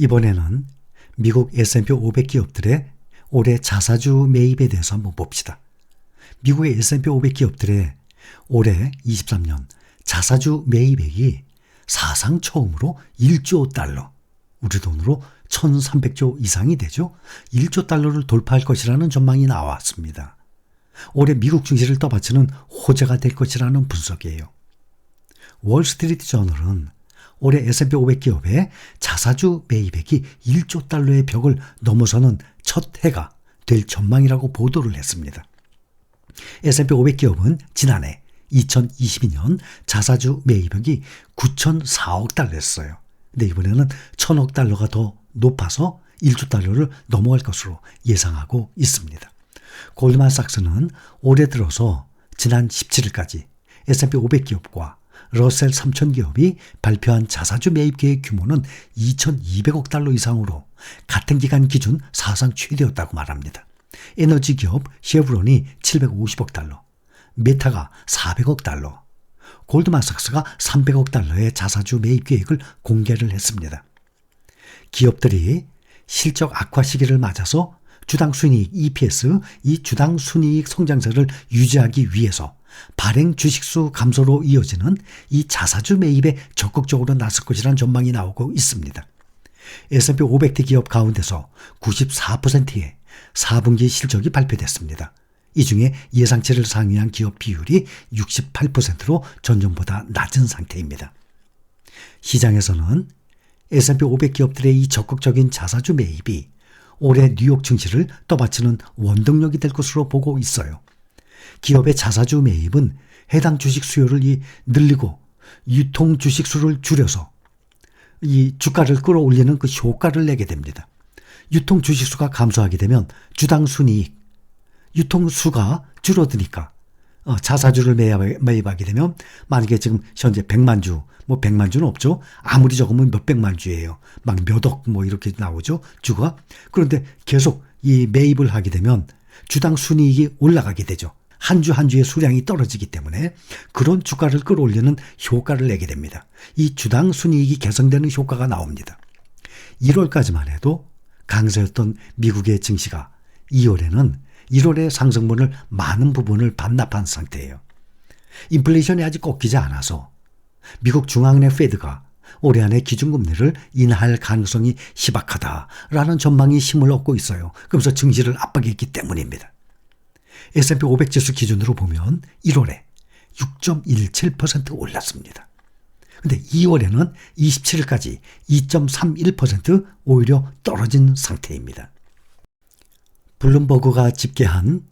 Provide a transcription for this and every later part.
이번에는 미국 S&P 500 기업들의 올해 자사주 매입에 대해서 한번 봅시다. 미국의 S&P 500 기업들의 올해 23년 자사주 매입액이 사상 처음으로 1조 달러, 우리 돈으로 1300조 이상이 되죠. 1조 달러를 돌파할 것이라는 전망이 나왔습니다. 올해 미국 증시를 떠받치는 호재가 될 것이라는 분석이에요. 월스트리트 저널은 올해 S&P 500 기업의 자사주 매입액이 1조 달러의 벽을 넘어서는 첫 해가 될 전망이라고 보도를 했습니다. S&P 500 기업은 지난해 2022년 자사주 매입액이 9,004억 달러였어요. 근데 이번에는 1,000억 달러가 더 높아서 1조 달러를 넘어갈 것으로 예상하고 있습니다. 골드만삭스는 올해 들어서 지난 17일까지 S&P 500 기업과 러셀 3000 기업이 발표한 자사주 매입 계획 규모는 2,200억 달러 이상으로 같은 기간 기준 사상 최대였다고 말합니다. 에너지 기업 셰브론이 750억 달러, 메타가 400억 달러, 골드만삭스가 300억 달러의 자사주 매입 계획을 공개를 했습니다. 기업들이 실적 악화 시기를 맞아서 주당 순이익 EPS, 이 주당 순이익 성장세를 유지하기 위해서 발행 주식수 감소로 이어지는 이 자사주 매입에 적극적으로 나설 것이라는 전망이 나오고 있습니다. S&P 500대 기업 가운데서 94%의 4분기 실적이 발표됐습니다. 이 중에 예상치를 상회한 기업 비율이 68%로 전년보다 낮은 상태입니다. 시장에서는 S&P 500 기업들의 이 적극적인 자사주 매입이 올해 뉴욕 증시를 떠받치는 원동력이 될 것으로 보고 있어요. 기업의 자사주 매입은 해당 주식 수요를 늘리고 유통 주식 수를 줄여서 이 주가를 끌어올리는 그 효과를 내게 됩니다. 유통 주식 수가 감소하게 되면 주당 순이익, 유통 수가 줄어드니까 자사주를 매입하게 되면 만약에 지금 현재 100만 주, 100만 주는 없죠. 아무리 적으면 몇백만 주예요. 막 몇억 이렇게 나오죠. 주가. 그런데 계속 이 매입을 하게 되면 주당 순이익이 올라가게 되죠. 한 주 한 주의 수량이 떨어지기 때문에 그런 주가를 끌어올리는 효과를 내게 됩니다. 이 주당 순이익이 개선되는 효과가 나옵니다. 1월까지만 해도 강세였던 미국의 증시가 2월에는 1월의 상승분을 많은 부분을 반납한 상태예요. 인플레이션이 아직 꺾이지 않아서 미국 중앙은행 페드가 올해 안에 기준금리를 인하할 가능성이 희박하다라는 전망이 힘을 얻고 있어요. 그러면서 증시를 압박했기 때문입니다. S&P 500 지수 기준으로 보면 1월에 6.17% 올랐습니다. 근데 2월에는 27일까지 2.31% 오히려 떨어진 상태입니다. 블룸버그가 집계한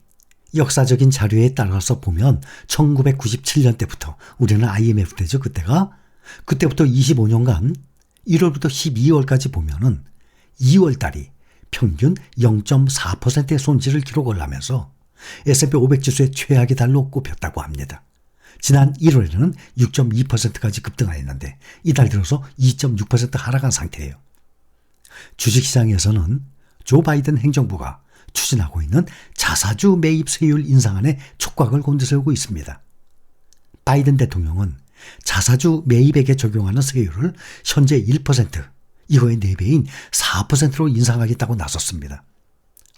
역사적인 자료에 따라서 보면 1997년 때부터 우리는 IMF 때죠. 그때부터 25년간 1월부터 12월까지 보면은 2월 달이 평균 0.4%의 손실을 기록을 하면서 S&P 500 지수의 최악의 달로 꼽혔다고 합니다. 지난 1월에는 6.2%까지 급등하였는데 이달 들어서 2.6% 하락한 상태예요. 주식시장에서는 조 바이든 행정부가 추진하고 있는 자사주 매입 세율 인상안에 촉각을 곤두세우고 있습니다. 바이든 대통령은 자사주 매입액에 적용하는 세율을 현재 1%, 이거의 4배인 4%로 인상하겠다고 나섰습니다.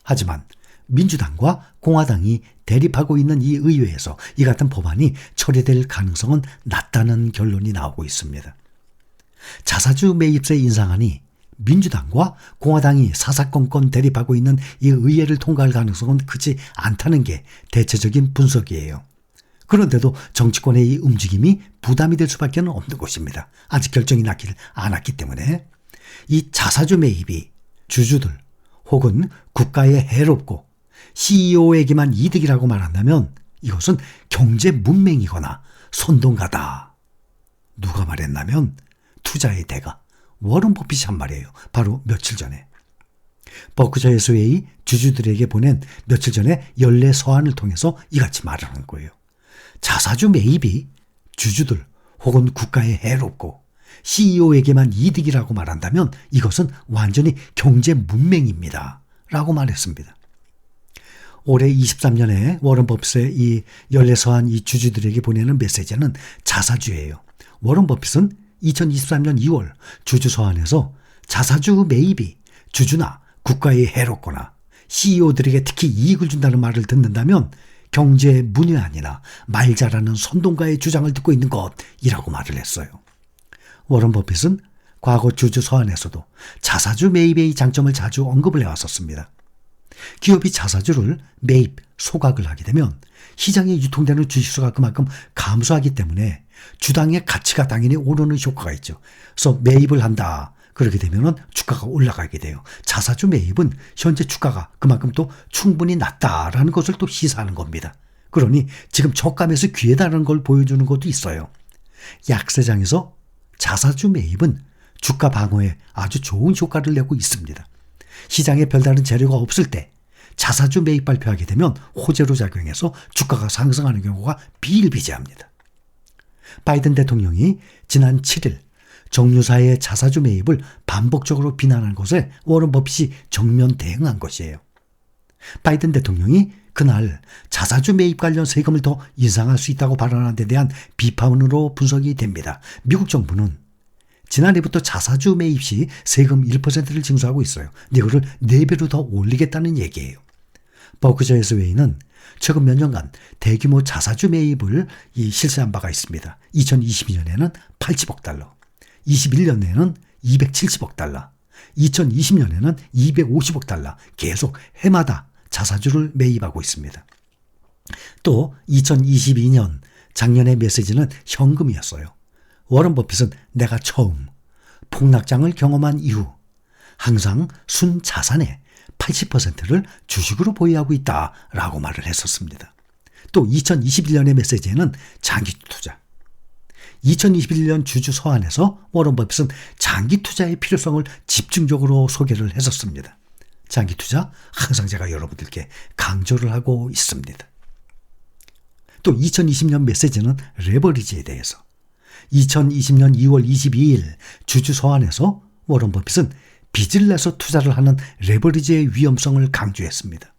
하지만 민주당과 공화당이 대립하고 있는 이 의회에서 이 같은 법안이 처리될 가능성은 낮다는 결론이 나오고 있습니다. 자사주 매입세 인상안이 민주당과 공화당이 사사건건 대립하고 있는 이 의회를 통과할 가능성은 크지 않다는 게 대체적인 분석이에요. 그런데도 정치권의 이 움직임이 부담이 될 수밖에 없는 것입니다. 아직 결정이 나지 않았기 때문에 이 자사주 매입이 주주들 혹은 국가에 해롭고 CEO에게만 이득이라고 말한다면 이것은 경제 문맹이거나 선동가다. 누가 말했냐면 투자의 대가 워런 버핏이 한 말이에요. 바로 며칠 전에. 버크셔 해서웨이 주주들에게 보낸 며칠 전에 연례 서한을 통해서 이같이 말하는 거예요. 자사주 매입이 주주들 혹은 국가에 해롭고 CEO에게만 이득이라고 말한다면 이것은 완전히 경제 문맹입니다. 라고 말했습니다. 올해 23년에 워런 버핏의 이 연례 서한 이 주주들에게 보내는 메시지는 자사주예요. 워런 버핏은 2023년 2월 주주 서한에서 자사주 매입이 주주나 국가에 해롭거나 CEO들에게 특히 이익을 준다는 말을 듣는다면 경제 문외한이나 말 잘하는 선동가의 주장을 듣고 있는 것이라고 말을 했어요. 워런 버핏은 과거 주주 서한에서도 자사주 매입의 장점을 자주 언급을 해왔었습니다. 기업이 자사주를 매입, 소각을 하게 되면 시장에 유통되는 주식수가 그만큼 감소하기 때문에 주당의 가치가 당연히 오르는 효과가 있죠. 그래서 매입을 한다. 그렇게 되면 주가가 올라가게 돼요. 자사주 매입은 현재 주가가 그만큼 또 충분히 낮다라는 것을 또 시사하는 겁니다. 그러니 지금 저가에서 귀하다는 걸 보여주는 것도 있어요. 약세장에서 자사주 매입은 주가 방어에 아주 좋은 효과를 내고 있습니다. 시장에 별다른 재료가 없을 때 자사주 매입 발표하게 되면 호재로 작용해서 주가가 상승하는 경우가 비일비재합니다. 바이든 대통령이 지난 7일 정유사의 자사주 매입을 반복적으로 비난한 것에 워런 버핏이 정면 대응한 것이에요. 바이든 대통령이 그날 자사주 매입 관련 세금을 더 인상할 수 있다고 발언한 데 대한 비판으로 분석이 됩니다. 미국 정부는 지난해부터 자사주 매입 시 세금 1%를 징수하고 있어요. 이거를 4배로 더 올리겠다는 얘기예요. 버크셔 해서웨이는 최근 몇 년간 대규모 자사주 매입을 실시한 바가 있습니다. 2022년에는 80억 달러, 21년에는 270억 달러, 2020년에는 250억 달러 계속 해마다 자사주를 매입하고 있습니다. 또 2022년 작년의 메시지는 현금이었어요. 워런 버핏은 내가 처음 폭락장을 경험한 이후 항상 순 자산의 80%를 주식으로 보유하고 있다라고 말을 했었습니다. 또 2021년의 메시지에는 장기 투자. 2021년 주주 서한에서 워런 버핏은 장기 투자의 필요성을 집중적으로 소개를 했었습니다. 장기 투자 항상 제가 여러분들께 강조를 하고 있습니다. 또 2020년 메시지는 레버리지에 대해서 2020년 2월 22일 주주 서한에서 워런 버핏은 빚을 내서 투자를 하는 레버리지의 위험성을 강조했습니다.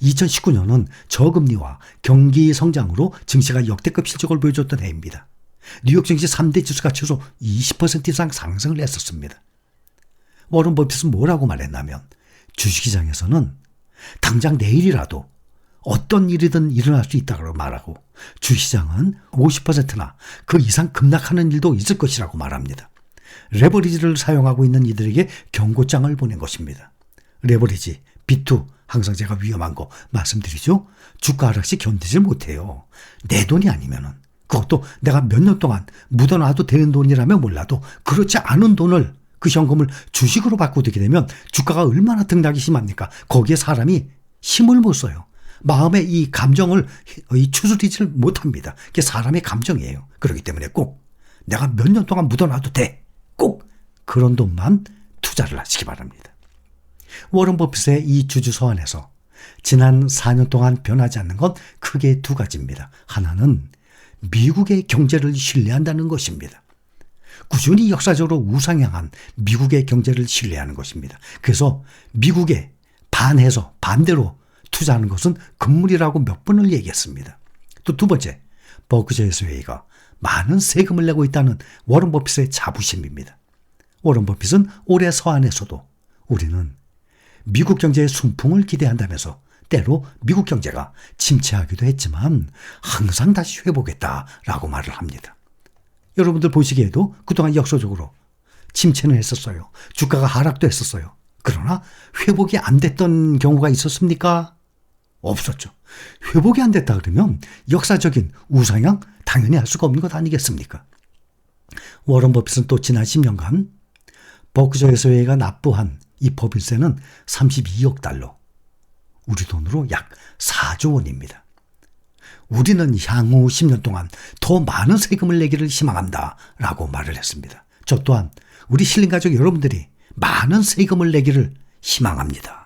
2019년은 저금리와 경기 성장으로 증시가 역대급 실적을 보여줬던 해입니다. 뉴욕 증시 3대 지수가 최소 20% 이상 상승을 했었습니다. 워런 버핏은 뭐라고 말했냐면 주식시장에서는 당장 내일이라도 어떤 일이든 일어날 수 있다고 말하고 주시장은 50%나 그 이상 급락하는 일도 있을 것이라고 말합니다. 레버리지를 사용하고 있는 이들에게 경고장을 보낸 것입니다. 레버리지, 비투 항상 제가 위험한 거 말씀드리죠. 주가 하락시 견디질 못해요. 내 돈이 아니면은 그것도 내가 몇 년 동안 묻어놔도 되는 돈이라면 몰라도 그렇지 않은 돈을 그 현금을 주식으로 바꾸게 되면 주가가 얼마나 등락이 심합니까? 거기에 사람이 힘을 못 써요. 마음의 이 감정을 추스리지를 못합니다. 그게 사람의 감정이에요. 그렇기 때문에 꼭 내가 몇 년 동안 묻어놔도 돼. 꼭 그런 돈만 투자를 하시기 바랍니다. 워런 버핏의 이 주주 서한에서 지난 4년 동안 변하지 않는 건 크게 두 가지입니다. 하나는 미국의 경제를 신뢰한다는 것입니다. 꾸준히 역사적으로 우상향한 미국의 경제를 신뢰하는 것입니다. 그래서 미국에 반해서 반대로 투자하는 것은 금물이라고 몇 번을 얘기했습니다. 또 두 번째, 버크셔 해서웨이가 많은 세금을 내고 있다는 워런 버핏의 자부심입니다. 워런 버핏은 올해 서한에서도 우리는 미국 경제의 순풍을 기대한다면서 때로 미국 경제가 침체하기도 했지만 항상 다시 회복했다라고 말을 합니다. 여러분들 보시기에도 그동안 역사적으로 침체는 했었어요. 주가가 하락도 했었어요. 그러나 회복이 안 됐던 경우가 있었습니까? 없었죠. 회복이 안 됐다 그러면 역사적인 우상향 당연히 할 수가 없는 것 아니겠습니까? 워런 버핏은 또 지난 10년간 버크셔 해서웨이가 납부한 이 법인세는 32억 달러, 우리 돈으로 약 4조 원입니다. 우리는 향후 10년 동안 더 많은 세금을 내기를 희망한다 라고 말을 했습니다. 저 또한 우리 신림가족 여러분들이 많은 세금을 내기를 희망합니다.